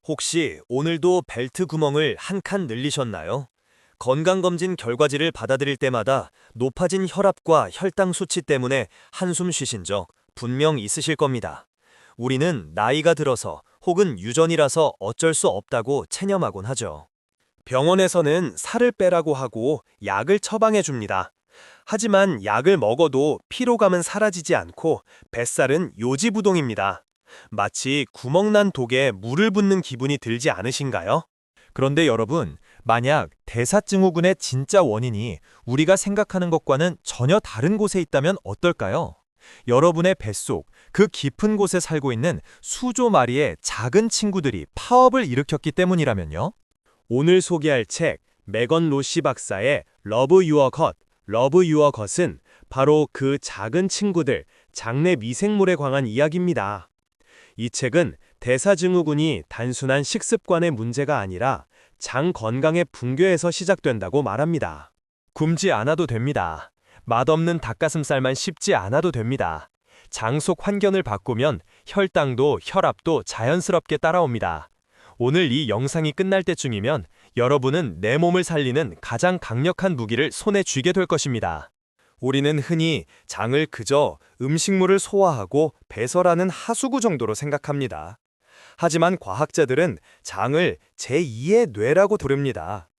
혹시 오늘도 벨트 구멍을 한 칸 늘리셨나요? 건강검진 결과지를 받아들일 때마다 높아진 혈압과 혈당 수치 때문에 한숨 쉬신 적 분명 있으실 겁니다. 우리는 나이가 들어서 혹은 유전이라서 어쩔 수 없다고 체념하곤 하죠. 병원에서는 살을 빼라고 하고 약을 처방해 줍니다. 하지만 약을 먹어도 피로감은 사라지지 않고 뱃살은 요지부동입니다. 마치 구멍난 독에 물을 붓는 기분이 들지 않으신가요? 그런데 여러분, 만약 대사증후군의 진짜 원인이 우리가 생각하는 것과는 전혀 다른 곳에 있다면 어떨까요? 여러분의 뱃속, 그 깊은 곳에 살고 있는 수조 마리의 작은 친구들이 파업을 일으켰기 때문이라면요? 오늘 소개할 책, 메건 로시 박사의 Love Your Gut, Love Your Gut은 바로 그 작은 친구들, 장내 미생물에 관한 이야기입니다. 이 책은 대사증후군이 단순한 식습관의 문제가 아니라 장 건강의 붕괴에서 시작된다고 말합니다. 굶지 않아도 됩니다. 맛없는 닭가슴살만 씹지 않아도 됩니다. 장 속 환경을 바꾸면 혈당도 혈압도 자연스럽게 따라옵니다. 오늘 이 영상이 끝날 때쯤이면 여러분은 내 몸을 살리는 가장 강력한 무기를 손에 쥐게 될 것입니다. 우리는 흔히 장을 그저 음식물을 소화하고 배설하는 하수구 정도로 생각합니다. 하지만 과학자들은 장을 제2의 뇌라고 부릅니다.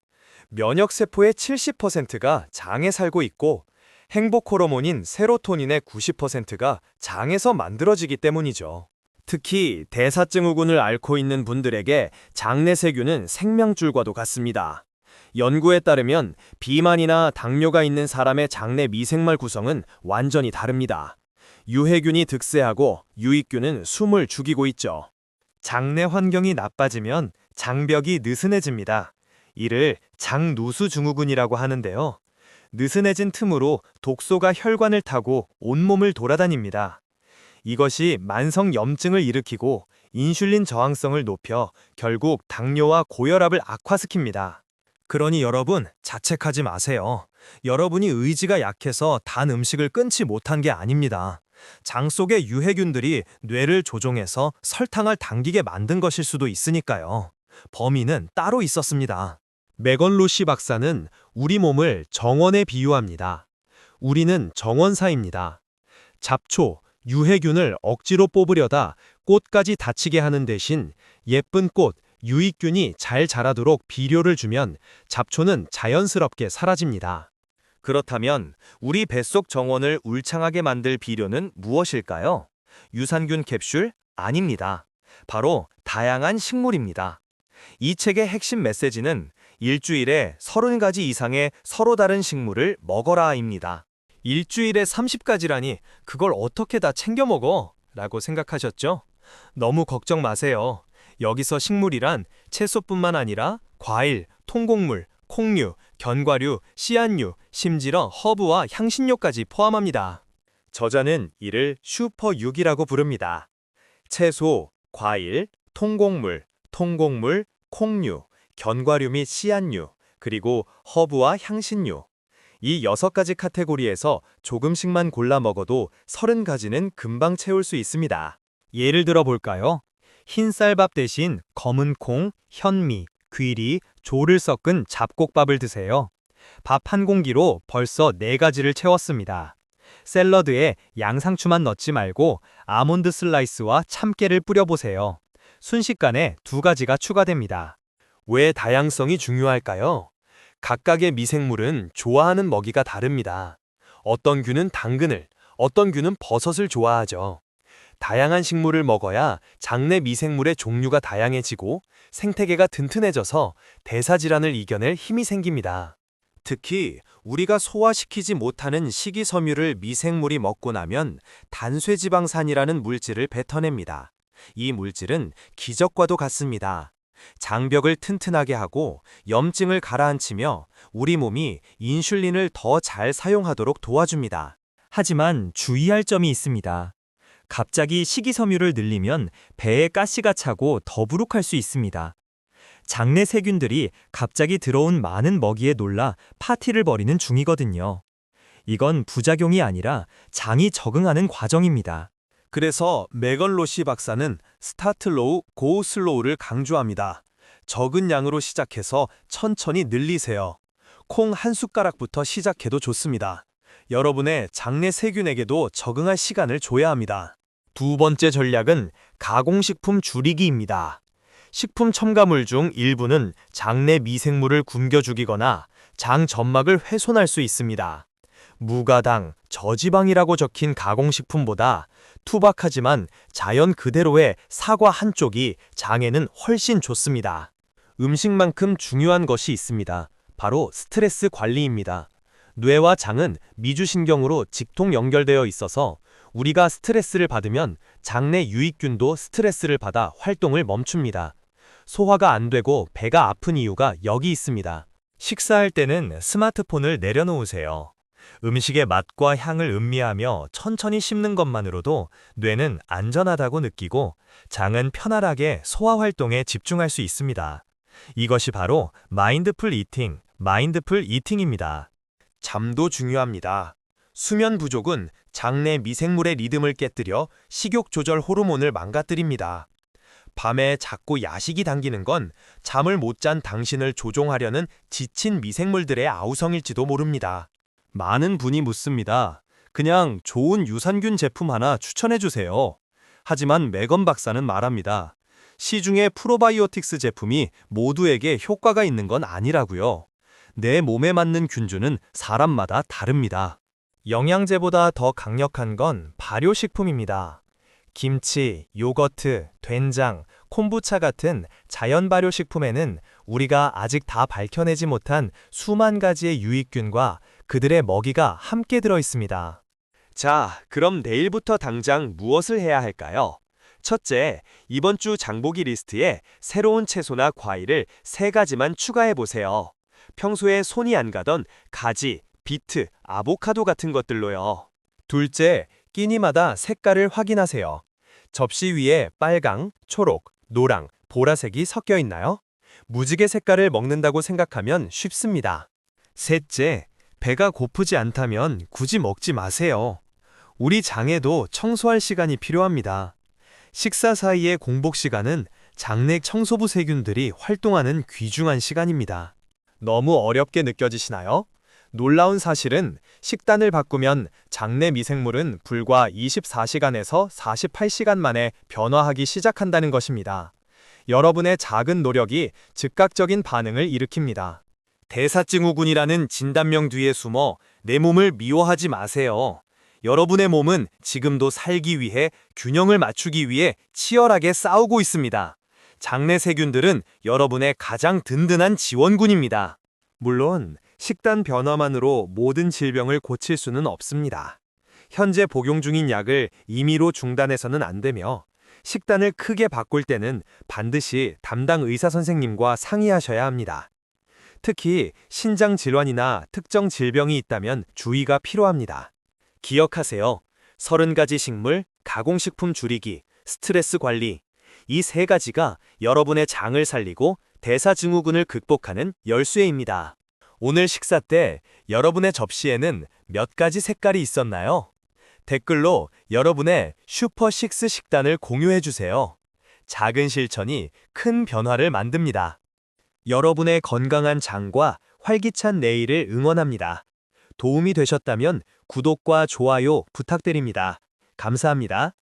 면역세포의 70%가 장에 살고 있고 행복 호르몬인 세로토닌의 90%가 장에서 만들어지기 때문이죠. 특히 대사증후군을 앓고 있는 분들에게 장내 세균은 생명줄과도 같습니다. 연구에 따르면 비만이나 당뇨가 있는 사람의 장내 미생물 구성은 완전히 다릅니다. 유해균이 득세하고 유익균은 숨을 죽이고 있죠. 장내 환경이 나빠지면 장벽이 느슨해집니다. 이를 장누수증후군이라고 하는데요. 느슨해진 틈으로 독소가 혈관을 타고 온몸을 돌아다닙니다. 이것이 만성 염증을 일으키고 인슐린 저항성을 높여 결국 당뇨와 고혈압을 악화시킵니다. 그러니 여러분, 자책하지 마세요. 여러분이 의지가 약해서 단 음식을 끊지 못한 게 아닙니다. 장 속의 유해균들이 뇌를 조종해서 설탕을 당기게 만든 것일 수도 있으니까요. 범인은 따로 있었습니다. 메건 로시 박사는 우리 몸을 정원에 비유합니다. 우리는 정원사입니다. 잡초, 유해균을 억지로 뽑으려다 꽃까지 다치게 하는 대신 예쁜 꽃, 유익균이 잘 자라도록 비료를 주면 잡초는 자연스럽게 사라집니다. 그렇다면 우리 뱃속 정원을 울창하게 만들 비료는 무엇일까요? 유산균 캡슐? 아닙니다. 바로 다양한 식물입니다. 이 책의 핵심 메시지는 일주일에 30가지 이상의 서로 다른 식물을 먹어라입니다. 일주일에 30가지라니 그걸 어떻게 다 챙겨 먹어? 라고 생각하셨죠? 너무 걱정 마세요. 여기서 식물이란 채소뿐만 아니라 과일, 통곡물, 콩류, 견과류, 씨앗류, 심지어 허브와 향신료까지 포함합니다. 저자는 이를 슈퍼육이라고 부릅니다. 채소, 과일, 통곡물, 콩류, 견과류 및 씨앗류, 그리고 허브와 향신료. 이 6가지 카테고리에서 조금씩만 골라 먹어도 30가지는 금방 채울 수 있습니다. 예를 들어 볼까요? 흰쌀밥 대신 검은 콩, 현미, 귀리, 조를 섞은 잡곡밥을 드세요. 밥 한 공기로 벌써 4가지를 채웠습니다. 샐러드에 양상추만 넣지 말고 아몬드 슬라이스와 참깨를 뿌려보세요. 순식간에 2가지가 추가됩니다. 왜 다양성이 중요할까요? 각각의 미생물은 좋아하는 먹이가 다릅니다. 어떤 균은 당근을, 어떤 균은 버섯을 좋아하죠. 다양한 식물을 먹어야 장내 미생물의 종류가 다양해지고 생태계가 튼튼해져서 대사질환을 이겨낼 힘이 생깁니다. 특히 우리가 소화시키지 못하는 식이섬유를 미생물이 먹고 나면 단쇠지방산이라는 물질을 뱉어냅니다. 이 물질은 기적과도 같습니다. 장벽을 튼튼하게 하고 염증을 가라앉히며 우리 몸이 인슐린을 더 잘 사용하도록 도와줍니다. 하지만 주의할 점이 있습니다. 갑자기 식이섬유를 늘리면 배에 가시가 차고 더부룩할 수 있습니다. 장내 세균들이 갑자기 들어온 많은 먹이에 놀라 파티를 벌이는 중이거든요. 이건 부작용이 아니라 장이 적응하는 과정입니다. 그래서 맥걸로시 박사는 스타트 로우, 고 슬로우를 강조합니다. 적은 양으로 시작해서 천천히 늘리세요. 콩 한 숟가락부터 시작해도 좋습니다. 여러분의 장내 세균에게도 적응할 시간을 줘야 합니다. 두 번째 전략은 가공식품 줄이기입니다. 식품 첨가물 중 일부는 장내 미생물을 굶겨 죽이거나 장 점막을 훼손할 수 있습니다. 무가당, 저지방이라고 적힌 가공식품보다 투박하지만 자연 그대로의 사과 한 쪽이 장에는 훨씬 좋습니다. 음식만큼 중요한 것이 있습니다. 바로 스트레스 관리입니다. 뇌와 장은 미주신경으로 직통 연결되어 있어서 우리가 스트레스를 받으면 장내 유익균도 스트레스를 받아 활동을 멈춥니다. 소화가 안 되고 배가 아픈 이유가 여기 있습니다. 식사할 때는 스마트폰을 내려놓으세요. 음식의 맛과 향을 음미하며 천천히 씹는 것만으로도 뇌는 안전하다고 느끼고 장은 편안하게 소화 활동에 집중할 수 있습니다. 이것이 바로 마인드풀 이팅입니다. 잠도 중요합니다. 수면 부족은 장내 미생물의 리듬을 깨뜨려 식욕 조절 호르몬을 망가뜨립니다. 밤에 자꾸 야식이 당기는 건 잠을 못 잔 당신을 조종하려는 지친 미생물들의 아우성일지도 모릅니다. 많은 분이 묻습니다. 그냥 좋은 유산균 제품 하나 추천해주세요. 하지만 매건 박사는 말합니다. 시중의 프로바이오틱스 제품이 모두에게 효과가 있는 건 아니라고요. 내 몸에 맞는 균주는 사람마다 다릅니다. 영양제보다 더 강력한 건 발효식품입니다. 김치, 요거트, 된장, 콤부차 같은 자연 발효식품에는 우리가 아직 다 밝혀내지 못한 수만 가지의 유익균과 그들의 먹이가 함께 들어 있습니다. 자, 그럼 내일부터 당장 무엇을 해야 할까요? 첫째, 이번 주 장보기 리스트에 새로운 채소나 과일을 3가지만 추가해 보세요. 평소에 손이 안 가던 가지, 비트, 아보카도 같은 것들로요. 둘째, 끼니마다 색깔을 확인하세요. 접시 위에 빨강, 초록, 노랑, 보라색이 섞여 있나요? 무지개 색깔을 먹는다고 생각하면 쉽습니다. 셋째, 배가 고프지 않다면 굳이 먹지 마세요. 우리 장에도 청소할 시간이 필요합니다. 식사 사이의 공복 시간은 장내 청소부 세균들이 활동하는 귀중한 시간입니다. 너무 어렵게 느껴지시나요? 놀라운 사실은 식단을 바꾸면 장내 미생물은 불과 24시간에서 48시간 만에 변화하기 시작한다는 것입니다. 여러분의 작은 노력이 즉각적인 반응을 일으킵니다. 대사증후군이라는 진단명 뒤에 숨어 내 몸을 미워하지 마세요. 여러분의 몸은 지금도 살기 위해 균형을 맞추기 위해 치열하게 싸우고 있습니다. 장내 세균들은 여러분의 가장 든든한 지원군입니다. 물론 식단 변화만으로 모든 질병을 고칠 수는 없습니다. 현재 복용 중인 약을 임의로 중단해서는 안 되며 식단을 크게 바꿀 때는 반드시 담당 의사 선생님과 상의하셔야 합니다. 특히 신장 질환이나 특정 질병이 있다면 주의가 필요합니다. 기억하세요. 30가지 식물, 가공식품 줄이기, 스트레스 관리. 이 3가지가 여러분의 장을 살리고 대사증후군을 극복하는 열쇠입니다. 오늘 식사 때 여러분의 접시에는 몇 가지 색깔이 있었나요? 댓글로 여러분의 슈퍼식스 식단을 공유해주세요. 작은 실천이 큰 변화를 만듭니다. 여러분의 건강한 장과 활기찬 내일을 응원합니다. 도움이 되셨다면 구독과 좋아요 부탁드립니다. 감사합니다.